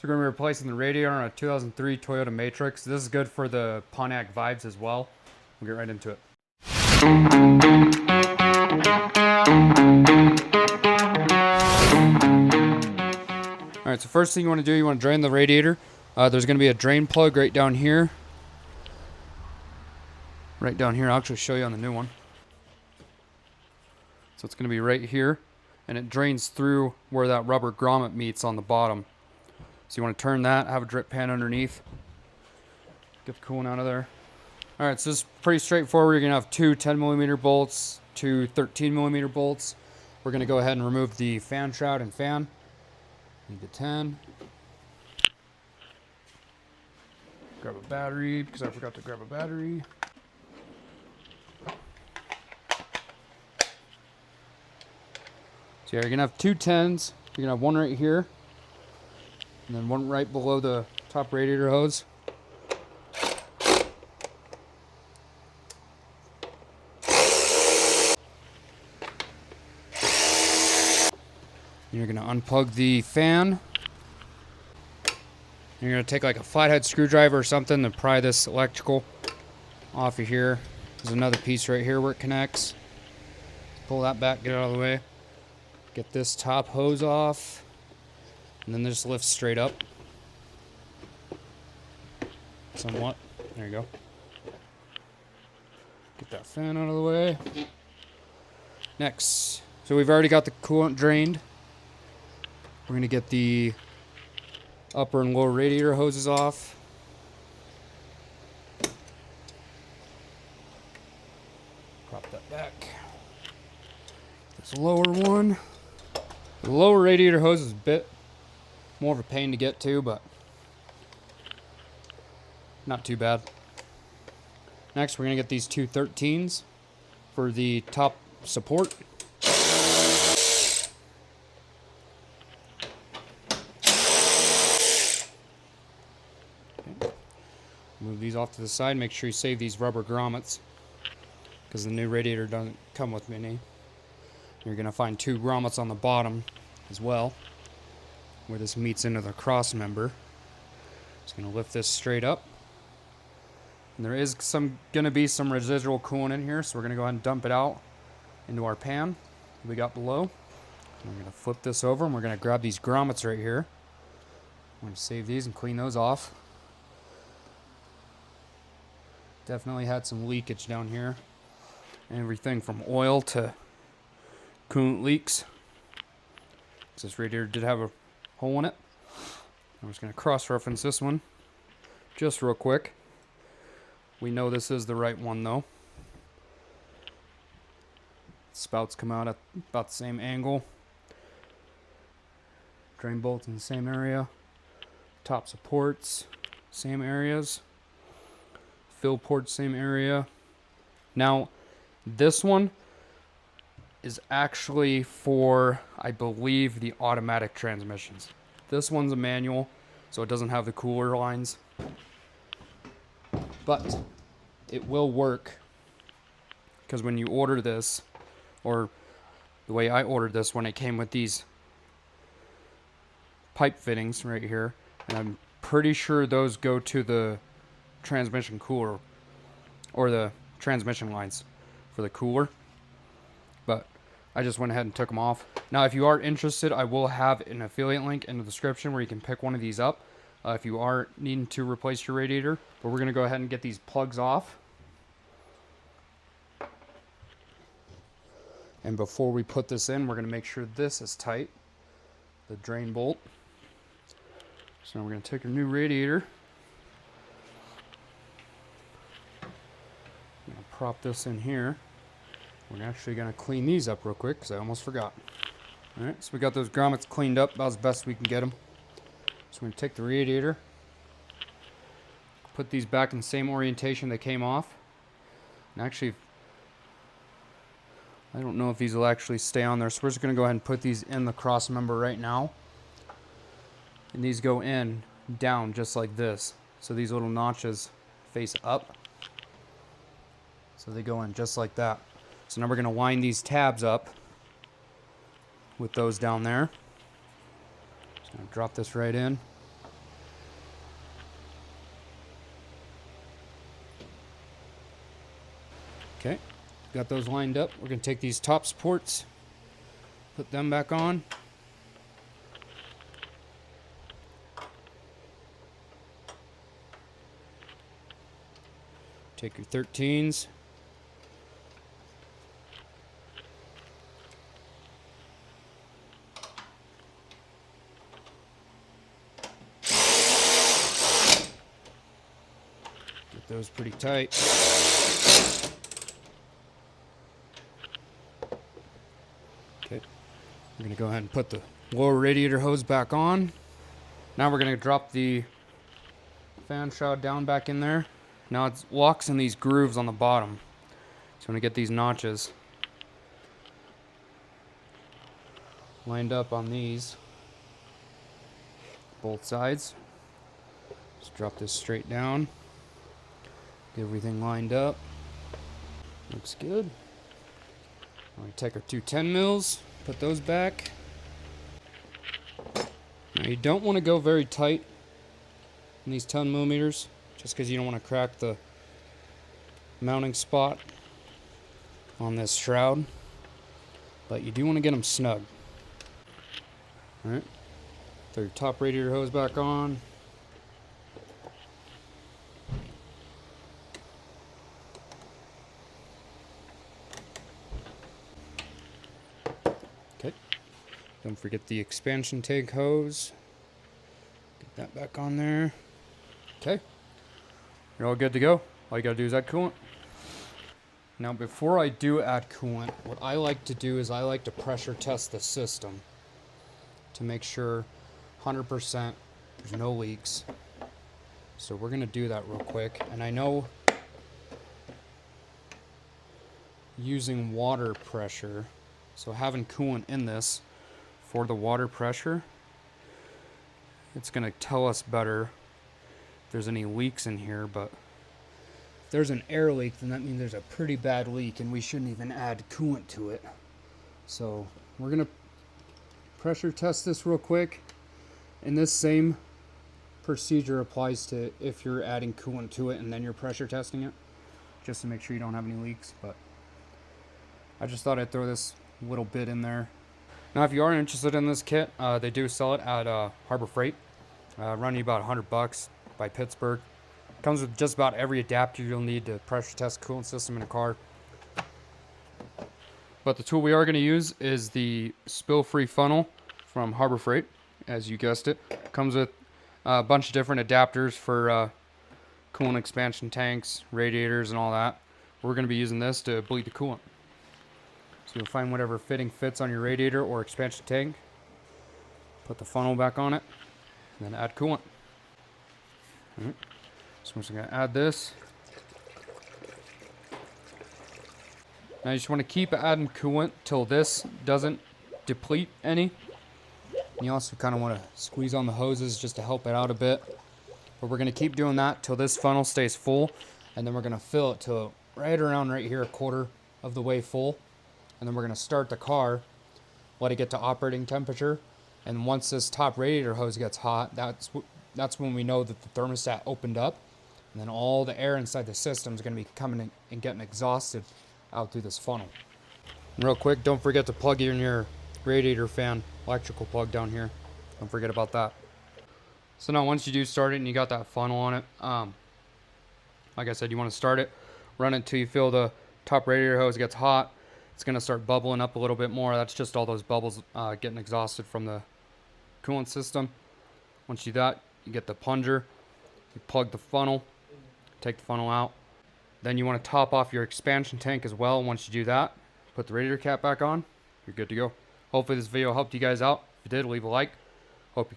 So we're going to be replacing the radiator on a 2003 Toyota Matrix. This is good for the Pontiac vibes as well. We'll get right into it. Alright, so first thing you want to do, you want to drain the radiator. There's going to be a drain plug right down here. Right down here. I'll actually show you on the new one. So it's going to be right here. And it drains through where that rubber grommet meets on the bottom. So you want to turn that, have a drip pan underneath. Get the coolant out of there. Alright, so this is pretty straightforward. You're going to have two 10mm bolts, two 13mm bolts. We're going to go ahead and remove the fan shroud and fan. Need the 10. Grab a battery, because I forgot to grab a battery. So yeah, you're going to have two 10s. You're going to have one right here. And then one right below the top radiator hose. You're going to unplug the fan. You're going to take like a flathead screwdriver or something to pry this electrical off of here. There's another piece right here where it connects. Pull that back, get it out of the way. Get this top hose off. And then just lift straight up. Somewhat. There you go. Get that fan out of the way. Next. So we've already got the coolant drained. We're going to get the upper and lower radiator hoses off. Prop that back. This lower one. The lower radiator hose is a bit more of a pain to get to, but not too bad. Next, we're going to get these two 13s for the top support. Okay. Move these off to the side. Make sure you save these rubber grommets because the new radiator doesn't come with many. You're going to find two grommets on the bottom as well, where this meets into the cross member. Just going to lift this straight up. And there is going to be some residual coolant in here, so we're going to go ahead and dump it out into our pan we got below. And we're going to flip this over, and we're going to grab these grommets right here. I'm going to save these and clean those off. Definitely had some leakage down here. Everything from oil to coolant leaks. This radiator did have a hole in it. I'm just going to cross-reference this one just real quick. We know this is the right one though. Spouts come out at about the same angle. Drain bolts in the same area. Top supports, same areas. Fill ports, same area. Now, this one is actually for, I believe, the automatic transmissions. This one's a manual, so it doesn't have the cooler lines. But it will work, because when you order this, or the way I ordered this when it came with these pipe fittings right here, and I'm pretty sure those go to the transmission cooler, or the transmission lines for the cooler. But I just went ahead and took them off. Now, if you are interested, I will have an affiliate link in the description where you can pick one of these up if you are needing to replace your radiator. But we're going to go ahead and get these plugs off. And before we put this in, we're going to make sure this is tight. The drain bolt. So now we're going to take our new radiator. I'm going to prop this in here. We're actually going to clean these up real quick because I almost forgot. Alright, so we got those grommets cleaned up about as best we can get them. So we're going to take the radiator, put these back in the same orientation they came off. And actually, I don't know if these will actually stay on there, so we're just going to go ahead and put these in the cross member right now. And these go in, down, just like this. So these little notches face up. So they go in just like that. So now we're going to line these tabs up with those down there. Just going to drop this right in. Okay, got those lined up. We're going to take these top supports, put them back on. Take your 13s. Get those pretty tight. Okay, we're going to go ahead and put the lower radiator hose back on. Now we're going to drop the fan shroud down back in there. Now it locks in these grooves on the bottom. So I'm going to get these notches lined up on these, both sides. Just drop this straight down. Get everything lined up. Looks good. Now we take our two 10 mils, put those back. Now you don't want to go very tight in these 10 millimeters, just because you don't want to crack the mounting spot on this shroud, but you do want to get them snug. Alright, throw your top radiator hose back on. Okay, don't forget the expansion tank hose. Get that back on there. Okay, you're all good to go. All you gotta do is add coolant. Now before I do add coolant, what I like to do is I like to pressure test the system to make sure 100% there's no leaks. So we're gonna do that real quick. And I know using water pressure, so having coolant in this for the water pressure, it's gonna tell us better if there's any leaks in here. But if there's an air leak, then that means there's a pretty bad leak and we shouldn't even add coolant to it. So we're gonna pressure test this real quick, and this same procedure applies to if you're adding coolant to it and then you're pressure testing it, just to make sure you don't have any leaks. But I just thought I'd throw this little bit in there. Now if you are interested in this kit, they do sell it at Harbor Freight, running you about $100 by Pittsburgh. Comes with just about every adapter you'll need to pressure test coolant system in a car. But the tool we are going to use is the spill-free funnel from Harbor Freight, as you guessed it. Comes with a bunch of different adapters for coolant expansion tanks, radiators, and all that. We're going to be using this to bleed the coolant. So you'll find whatever fitting fits on your radiator or expansion tank. Put the funnel back on it, and then add coolant. All right. So I'm just going to add this. Now you just want to keep adding coolant till this doesn't deplete any. And you also kind of want to squeeze on the hoses just to help it out a bit. But we're going to keep doing that till this funnel stays full. And then we're going to fill it till right around right here, a quarter of the way full. And then we're going to start the car, let it get to operating temperature. And once this top radiator hose gets hot, that's when we know that the thermostat opened up. And then all the air inside the system is going to be coming in and getting exhausted out through this funnel. And real quick, don't forget to plug in your radiator fan electrical plug down here. Don't forget about that. So now once you do start it and you got that funnel on it, like I said, you want to start it, run it till you feel the top radiator hose gets hot. It's going to start bubbling up a little bit more. That's just all those bubbles getting exhausted from the coolant system. Once you do that, you get the plunger, you plug the funnel, take the funnel out. Then you want to top off your expansion tank as well. Once you do that, put the radiator cap back on, you're good to go. Hopefully this video helped you guys out. If it did, leave a like. Hope you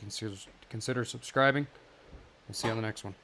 consider subscribing. We'll see you on the next one.